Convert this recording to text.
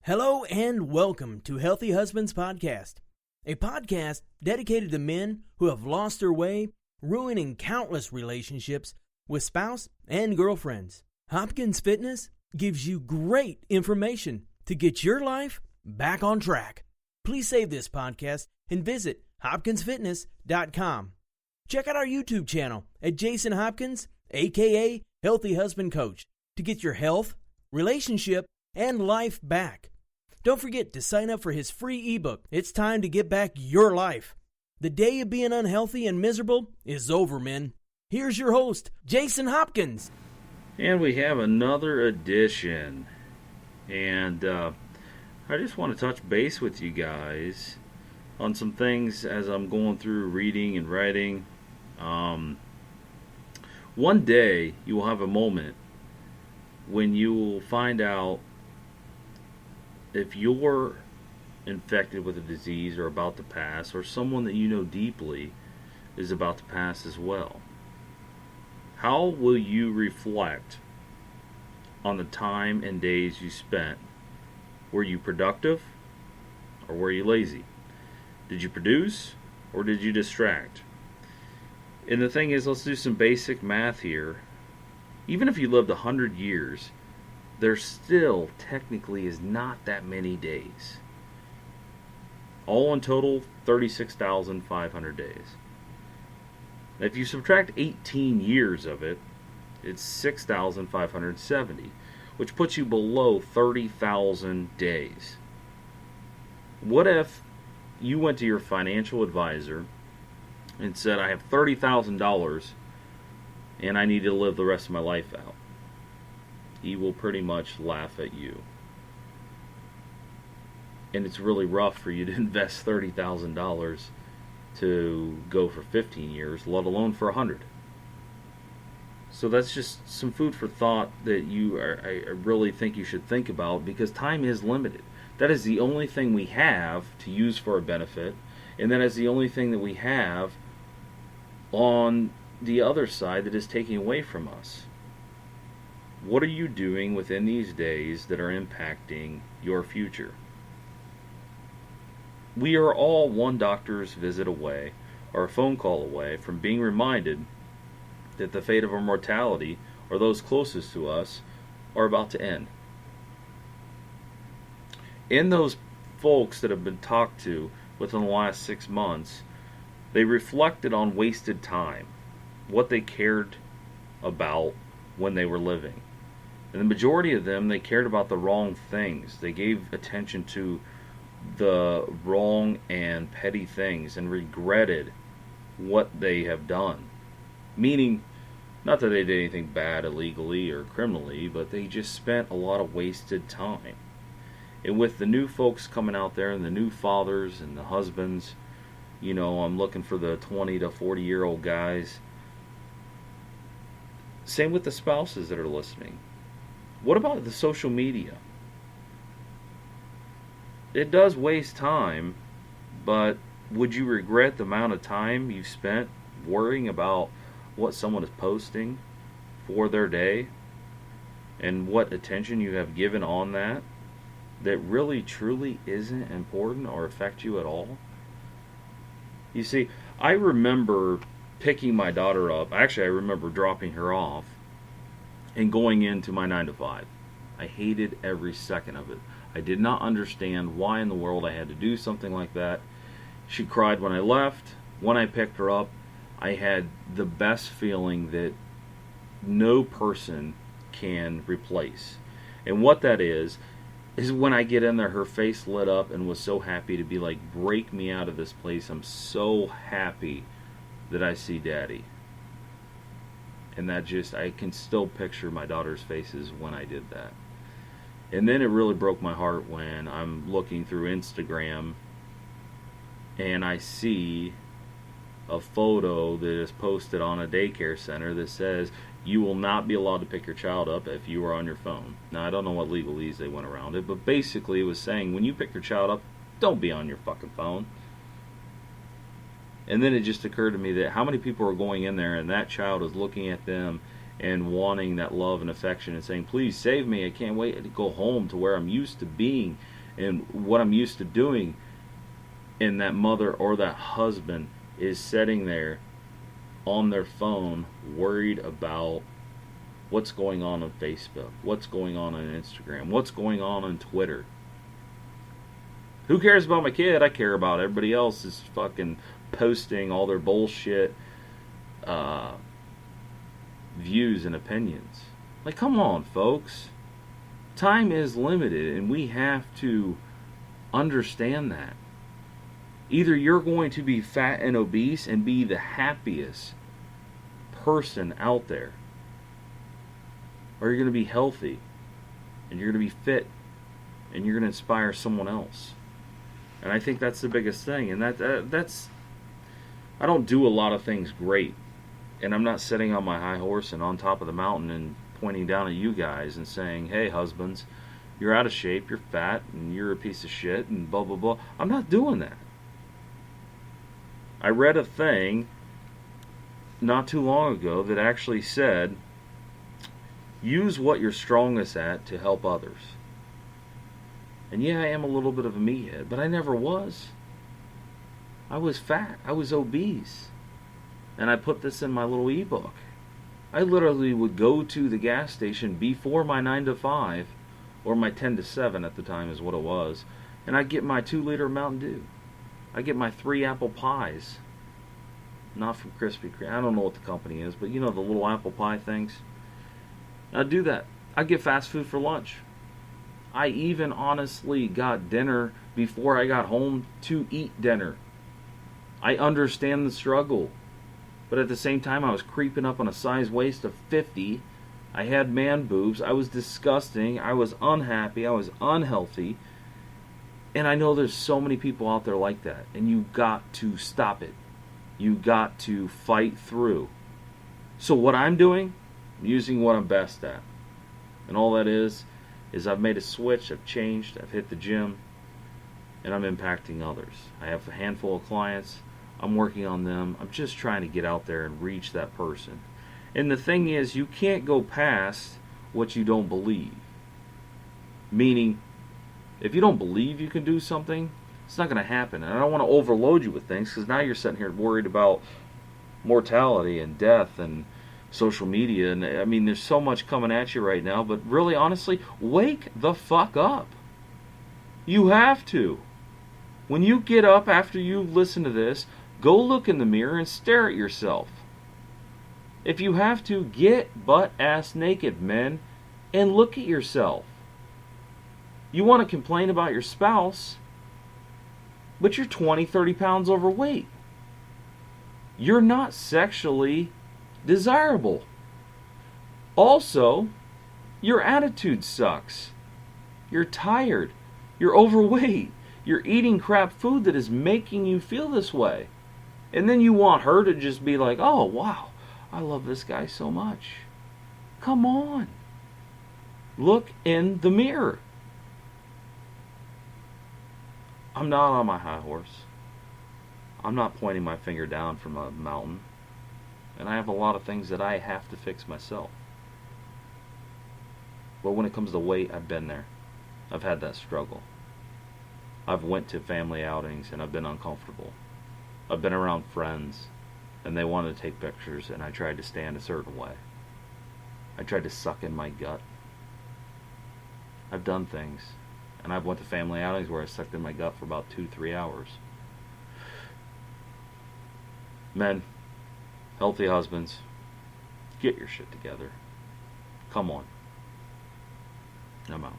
Hello and welcome to Healthy Husbands Podcast, a podcast dedicated to men who have lost their way, ruining countless relationships with spouse and girlfriends. Hopkins Fitness gives you great information to get your life back on track. Please save this podcast and visit hopkinsfitness.com. Check out our YouTube channel at Jason Hopkins, aka Healthy Husband Coach, to get your health, relationship, and life back. Don't forget to sign up for his free ebook, It's Time to Get Back Your Life. The day of being unhealthy and miserable is over, men. Here's your host, Jason Hopkins. And we have another edition. And I just want to touch base with you guys on some things as I'm going through reading and writing. One day you will have a moment when you will find out if you're infected with a disease or about to pass, or someone that you know deeply is about to pass as well. How will you reflect on the time and days you spent? Were you productive or were you lazy? Did you produce or did you distract? And the thing is, let's do some basic math here. Even if you lived 100 years, there still technically is not that many days. All in total, 36,500 days. If you subtract 18 years of it, it's 6,570, which puts you below 30,000 days. What if you went to your financial advisor and said, I have $30,000 and I need to live the rest of my life out? He will pretty much laugh at you. And it's really rough for you to invest $30,000 to go for 15 years, let alone for 100. So that's just some food for thought that I really think you should think about, because time is limited. That is the only thing we have to use for a benefit, and that is the only thing that we have on the other side that is taking away from us. What are you doing within these days that are impacting your future? We are all one doctor's visit away, or a phone call away, from being reminded that the fate of our mortality, or those closest to us, are about to end. In those folks that have been talked to within the last 6 months, they reflected on wasted time, what they cared about when they were living. And the majority of them, they cared about the wrong things. They gave attention to the wrong and petty things and regretted what they have done. Meaning, not that they did anything bad illegally or criminally, but they just spent a lot of wasted time. And with the new folks coming out there and the new fathers and the husbands, I'm looking for the 20 to 40-year-old guys. Same with the spouses that are listening. What about the social media? It does waste time, but would you regret the amount of time you've spent worrying about what someone is posting for their day and what attention you have given on that really truly isn't important or affect you at all? You see, I remember picking my daughter up. Actually, I remember dropping her off and going into my 9 to 5. I hated every second of it. I did not understand why in the world I had to do something like that. She cried when I left. When I picked her up, I had the best feeling that no person can replace. And what that is when I get in there, her face lit up and was so happy to be like, break me out of this place. I'm so happy that I see Daddy. And that I can still picture my daughter's faces when I did that. And then it really broke my heart when I'm looking through Instagram and I see a photo that is posted on a daycare center that says, you will not be allowed to pick your child up if you are on your phone. Now, I don't know what legalese they went around it, but basically it was saying, when you pick your child up, don't be on your fucking phone. And then it just occurred to me that how many people are going in there and that child is looking at them and wanting that love and affection and saying, please save me, I can't wait to go home to where I'm used to being and what I'm used to doing. And that mother or that husband is sitting there on their phone worried about what's going on Facebook, what's going on Instagram, what's going on Twitter. Who cares about my kid? I care about everybody else is fucking posting all their bullshit views and opinions. Like, come on, folks. Time is limited, and we have to understand that. Either you're going to be fat and obese and be the happiest person out there, or you're going to be healthy, and you're going to be fit, and you're going to inspire someone else. And I think that's the biggest thing. And that's, I don't do a lot of things great. And I'm not sitting on my high horse and on top of the mountain and pointing down at you guys and saying, hey, husbands, you're out of shape, you're fat, and you're a piece of shit, and blah, blah, blah. I'm not doing that. I read a thing not too long ago that actually said, use what you're strongest at to help others. And yeah, I am a little bit of a meathead, but I never was. I was fat. I was obese. And I put this in my little ebook. I literally would go to the gas station before my 9 to 5, or my 10 to 7 at the time is what it was, and I'd get my 2-liter Mountain Dew. I'd get my 3 apple pies. Not from Krispy Kreme. I don't know what the company is, but you know the little apple pie things? I'd do that. I'd get fast food for lunch. I even honestly got dinner before I got home to eat dinner. I understand the struggle. But at the same time, I was creeping up on a size waist of 50. I had man boobs. I was disgusting. I was unhappy. I was unhealthy. And I know there's so many people out there like that. And you got to stop it. You got to fight through. So what I'm doing, I'm using what I'm best at. And all that is I've made a switch. I've changed. I've hit the gym. And I'm impacting others. I have a handful of clients. I'm working on them. I'm just trying to get out there and reach that person. And the thing is, you can't go past what you don't believe. Meaning, if you don't believe you can do something, it's not going to happen. And I don't want to overload you with things, because now you're sitting here worried about mortality and death and social media. And I mean, there's so much coming at you right now. But really, honestly, wake the fuck up. You have to. When you get up after you listen to this, go look in the mirror and stare at yourself. If you have to, get butt-ass naked, men, and look at yourself. You want to complain about your spouse, but you're 20, 30 pounds overweight. You're not sexually desirable. Also, your attitude sucks. You're tired. You're overweight. You're eating crap food that is making you feel this way. And then you want her to just be like, oh, wow, I love this guy so much. Come on. Look in the mirror. I'm not on my high horse. I'm not pointing my finger down from a mountain. And I have a lot of things that I have to fix myself. But when it comes to weight, I've been there. I've had that struggle. I've went to family outings and I've been uncomfortable. I've been around friends and they wanted to take pictures and I tried to stand a certain way. I tried to suck in my gut. I've done things. And I've went to family outings where I sucked in my gut for about 2-3 hours. Men, healthy husbands, get your shit together. Come on. I'm out.